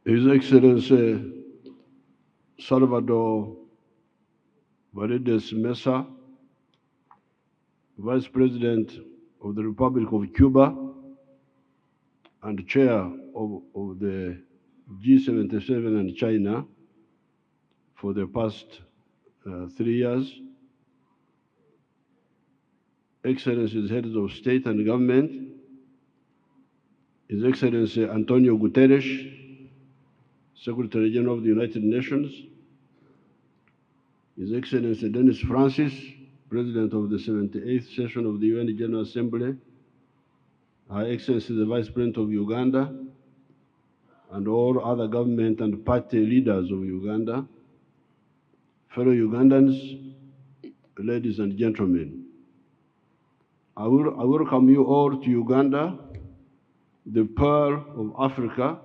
His Excellency Salvador Paredes Mesa, Vice President of the Republic of Cuba and Chair of the G77 and China for the past 3 years, Excellencies, Heads of State and Government, His Excellency Antonio Guterres, Secretary General of the United Nations, His Excellency Dennis Francis, President of the 78th Session of the UN General Assembly, Her Excellency the Vice President of Uganda, and all other government and party leaders of Uganda, fellow Ugandans, ladies and gentlemen. I welcome you all to Uganda, the Pearl of Africa,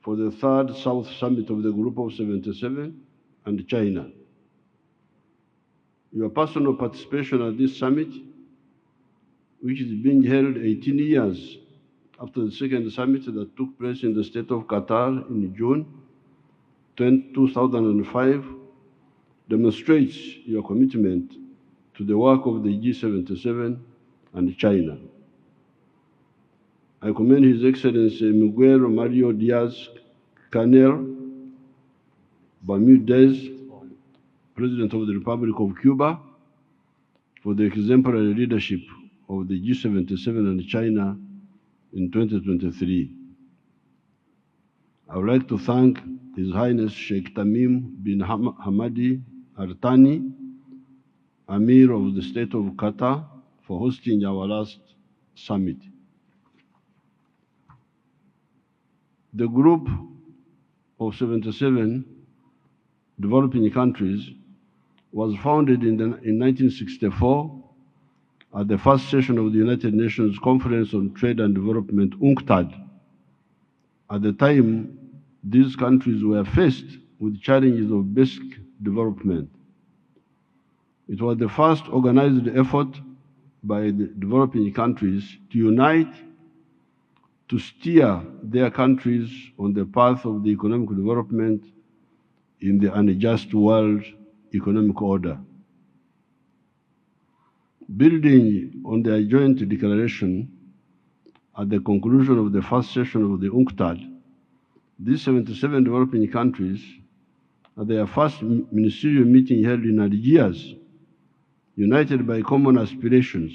for the third South Summit of the Group of 77 and China. Your personal participation at this summit, which is being held 18 years after the second summit that took place in the state of Qatar in June 2005, demonstrates your commitment to the work of the G77 and China. I commend His Excellency Miguel Mario Diaz-Canel Bermudez, President of the Republic of Cuba, for the exemplary leadership of the G77 and China in 2023. I would like to thank His Highness Sheikh Tamim bin Hamadi Al Thani, Amir of the State of Qatar, for hosting our last summit. The group of 77 developing countries was founded in 1964 at the first session of the United Nations Conference on Trade and Development, UNCTAD. At the time, these countries were faced with challenges of basic development. It was the first organized effort by the developing countries to unite to steer their countries on the path of the economic development in the unjust world economic order. Building on their joint declaration at the conclusion of the first session of the UNCTAD, these 77 developing countries, at their first ministerial meeting held in Algiers, united by common aspirations,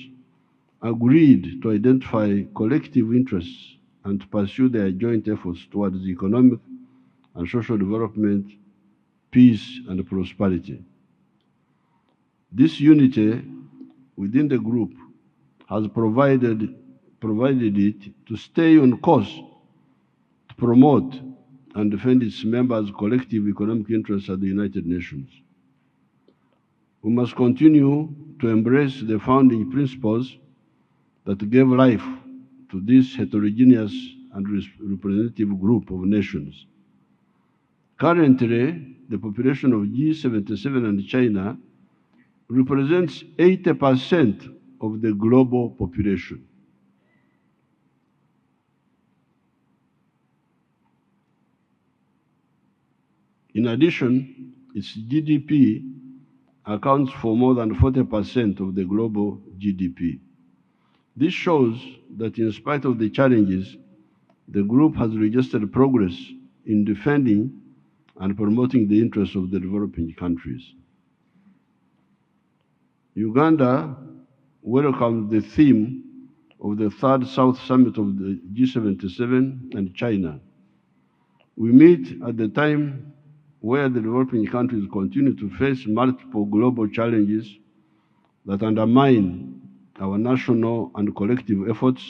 agreed to identify collective interests and to pursue their joint efforts towards economic and social development, peace, and prosperity. This unity within the group has provided it to stay on course to promote and defend its members' collective economic interests at the United Nations. We must continue to embrace the founding principles that gave life to this heterogeneous and representative group of nations. Currently, the population of G77 and China represents 80% of the global population. In addition, its GDP accounts for more than 40% of the global GDP. This shows that in spite of the challenges, the group has registered progress in defending and promoting the interests of the developing countries. Uganda welcomes the theme of the third South Summit of the G77 and China. We meet at the time where the developing countries continue to face multiple global challenges that undermine our national and collective efforts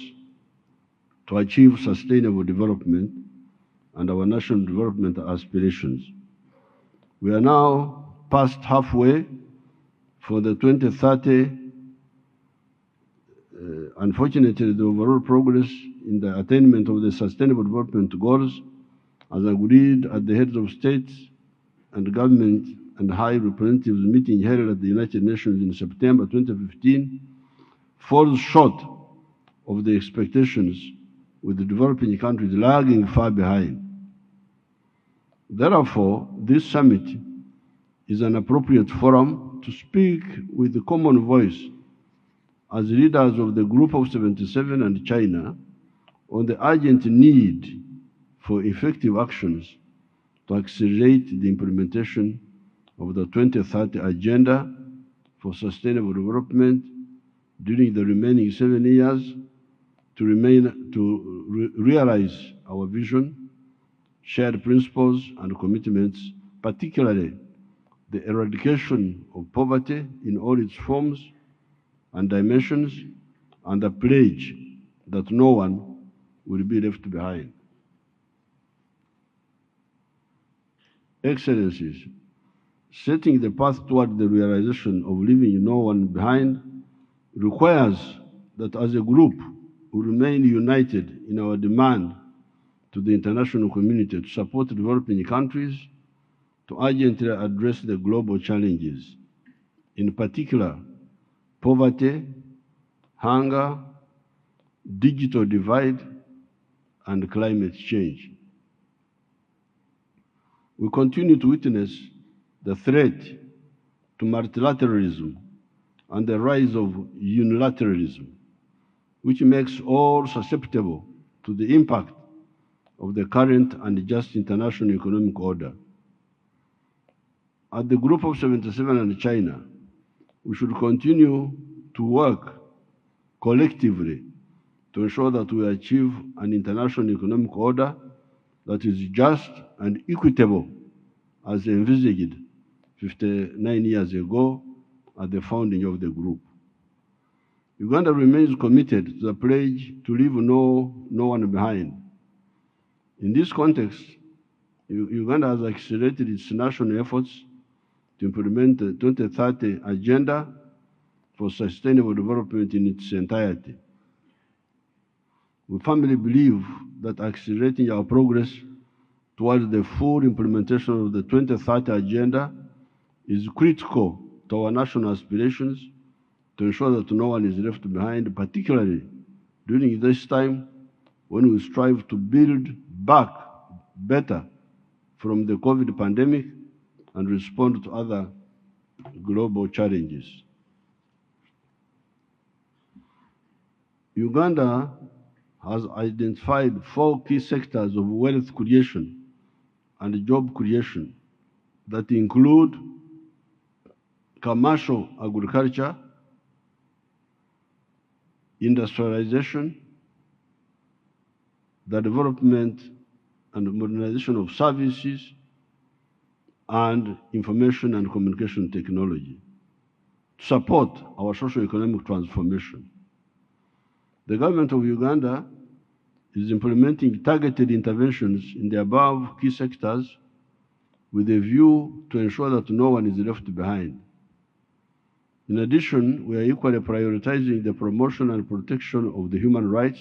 to achieve sustainable development and our national development aspirations. We are now past halfway for the 2030. Unfortunately, the overall progress in the attainment of the Sustainable Development Goals, as agreed at the heads of states and government and high representatives meeting held at the United Nations in September 2015, falls short of the expectations, with the developing countries lagging far behind. Therefore, this summit is an appropriate forum to speak with a common voice as leaders of the Group of 77 and China on the urgent need for effective actions to accelerate the implementation of the 2030 Agenda for Sustainable Development during the remaining 7 years to realize our vision, shared principles and commitments, particularly the eradication of poverty in all its forms and dimensions, and the pledge that no one will be left behind. Excellencies, setting the path toward the realization of leaving no one behind requires that as a group we remain united in our demand to the international community to support developing countries to urgently address the global challenges, in particular poverty, hunger, digital divide, and climate change. We continue to witness the threat to multilateralism and the rise of unilateralism, which makes all susceptible to the impact of the current unjust international economic order. At the Group of 77 and China, we should continue to work collectively to ensure that we achieve an international economic order that is just and equitable as envisaged 59 years ago at the founding of the group. Uganda remains committed to the pledge to leave no one behind. In this context, Uganda has accelerated its national efforts to implement the 2030 Agenda for Sustainable Development in its entirety. We firmly believe that accelerating our progress towards the full implementation of the 2030 Agenda is critical to our national aspirations to ensure that no one is left behind, particularly during this time when we strive to build back better from the COVID pandemic and respond to other global challenges. Uganda has identified 4 key sectors of wealth creation and job creation that include commercial agriculture, industrialization, the development and modernization of services, and information and communication technology to support our socio-economic transformation. The government of Uganda is implementing targeted interventions in the above key sectors with a view to ensure that no one is left behind. In addition, we are equally prioritizing the promotion and protection of the human rights,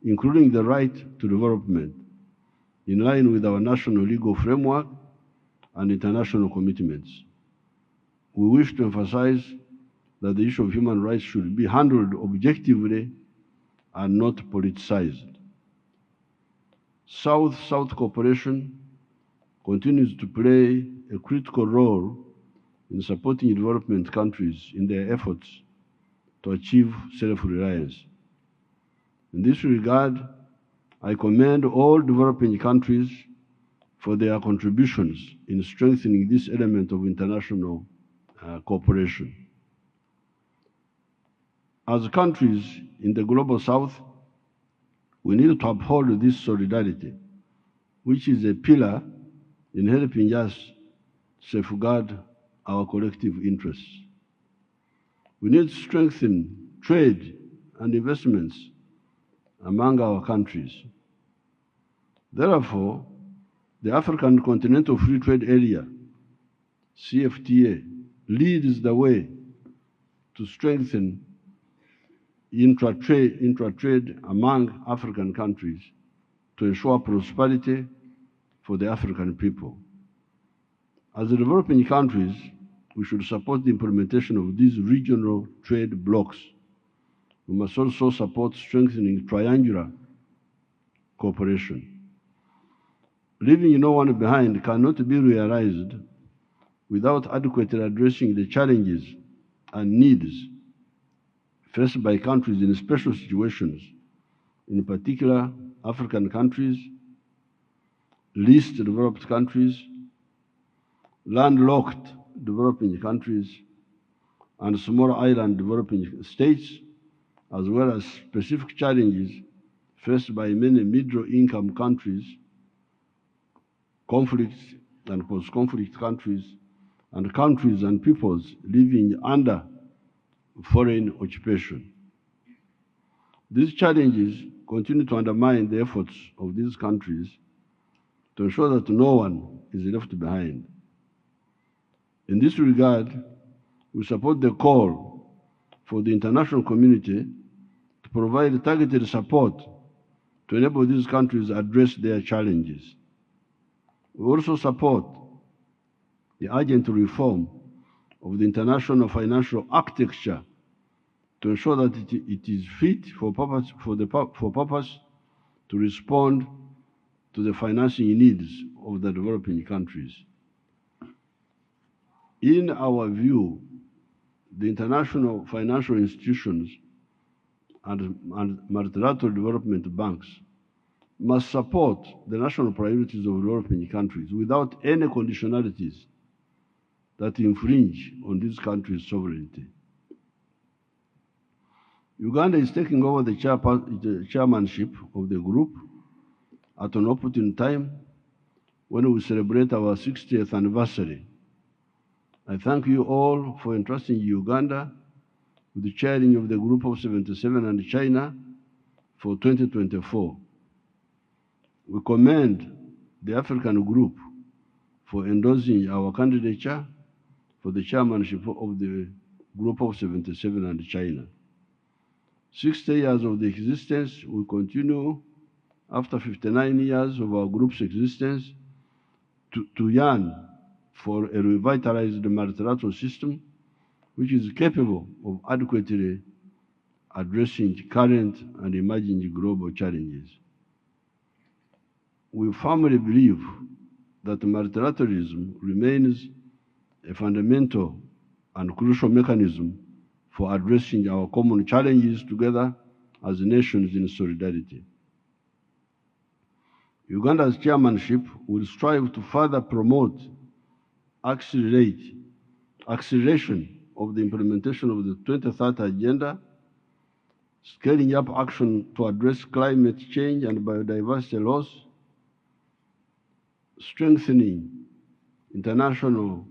including the right to development, in line with our national legal framework and international commitments. We wish to emphasize that the issue of human rights should be handled objectively and not politicized. South-South cooperation continues to play a critical role in supporting development countries in their efforts to achieve self-reliance. In this regard, I commend all developing countries for their contributions in strengthening this element of international cooperation. As countries in the Global South, we need to uphold this solidarity, which is a pillar in helping us safeguard our collective interests. We need to strengthen trade and investments among our countries. Therefore, the African Continental Free Trade Area, CFTA, leads the way to strengthen intra-trade among African countries to ensure prosperity for the African people. As developing countries, we should support the implementation of these regional trade blocs. We must also support strengthening triangular cooperation. leaving no one behind cannot be realized without adequately addressing the challenges and needs faced by countries in special situations, in particular African countries, least developed countries, landlocked developing countries, and small island developing states, as well as specific challenges faced by many middle-income countries, conflict and post-conflict countries, and countries and peoples living under foreign occupation. These challenges continue to undermine the efforts of these countries to ensure that no one is left behind. In this regard, we support the call for the international community to provide targeted support to enable these countries to address their challenges. We also support the urgent reform of the international financial architecture to ensure that it is fit for purpose to respond to the financing needs of the developing countries. In our view, the international financial institutions and multilateral development banks must support the national priorities of developing countries without any conditionalities that infringe on these countries' sovereignty. Uganda is taking over the chairmanship of the group at an opportune time when we celebrate our 60th anniversary. I thank you all for entrusting Uganda with the chairing of the Group of 77 and China for 2024. We commend the African Group for endorsing our candidature for the chairmanship of the Group of 77 and China. 60 years of the existence will continue after 59 years of our group's existence to yearn for a revitalized multilateral system which is capable of adequately addressing current and emerging global challenges. We firmly believe that multilateralism remains a fundamental and crucial mechanism for addressing our common challenges together as nations in solidarity. Uganda's chairmanship will strive to further promote acceleration of the implementation of the 2030 Agenda, scaling up action to address climate change and biodiversity loss, strengthening international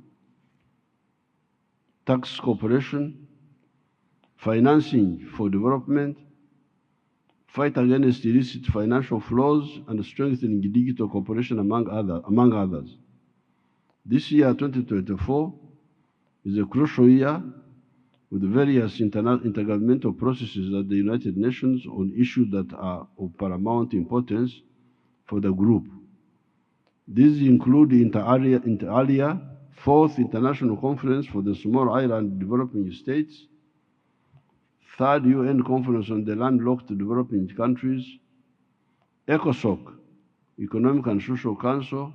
tax cooperation, financing for development, fight against illicit financial flows, and strengthening digital cooperation among others. This year, 2024, is a crucial year with various intergovernmental processes at the United Nations on issues that are of paramount importance for the group. These include the inter alia Fourth International Conference for the Small Island Developing States, Third UN Conference on the Landlocked Developing Countries, ECOSOC, Economic and Social Council,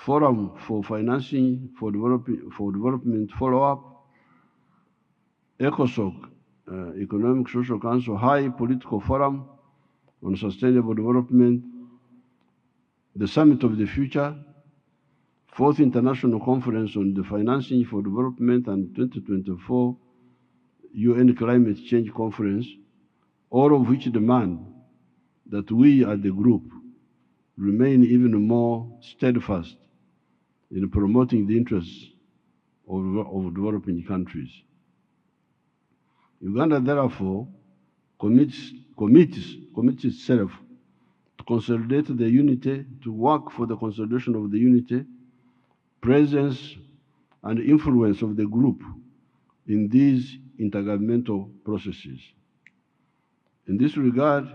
Forum for Financing for Development Follow-up, ECOSOC, Economic Social Council High Political Forum on Sustainable Development, the Summit of the Future, Fourth International Conference on the Financing for Development, and 2024 UN Climate Change Conference, all of which demand that we at the group remain even more steadfast in promoting the interests of developing countries. Uganda, therefore, commits itself to consolidate the unity, to work for the consolidation of the unity, presence, and influence of the group in these intergovernmental processes. In this regard,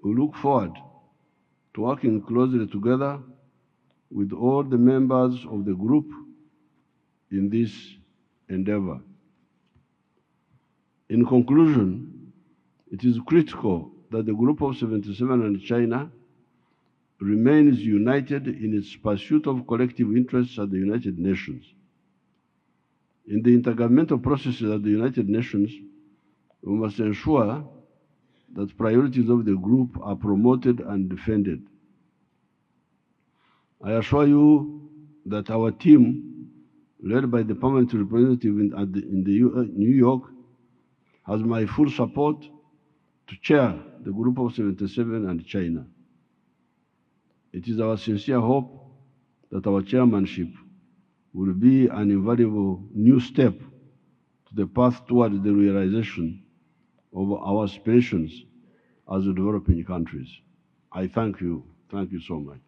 we look forward to working closely together with all the members of the group in this endeavor. In conclusion, it is critical that the Group of 77 and China remains united in its pursuit of collective interests at the United Nations. In the intergovernmental processes at the United Nations, we must ensure that priorities of the group are promoted and defended. I assure you that our team, led by the permanent representative in New York, has my full support to chair the Group of 77 and China. It is our sincere hope that our chairmanship will be an invaluable new step to the path toward the realization of our aspirations as developing countries. I thank you. Thank you so much.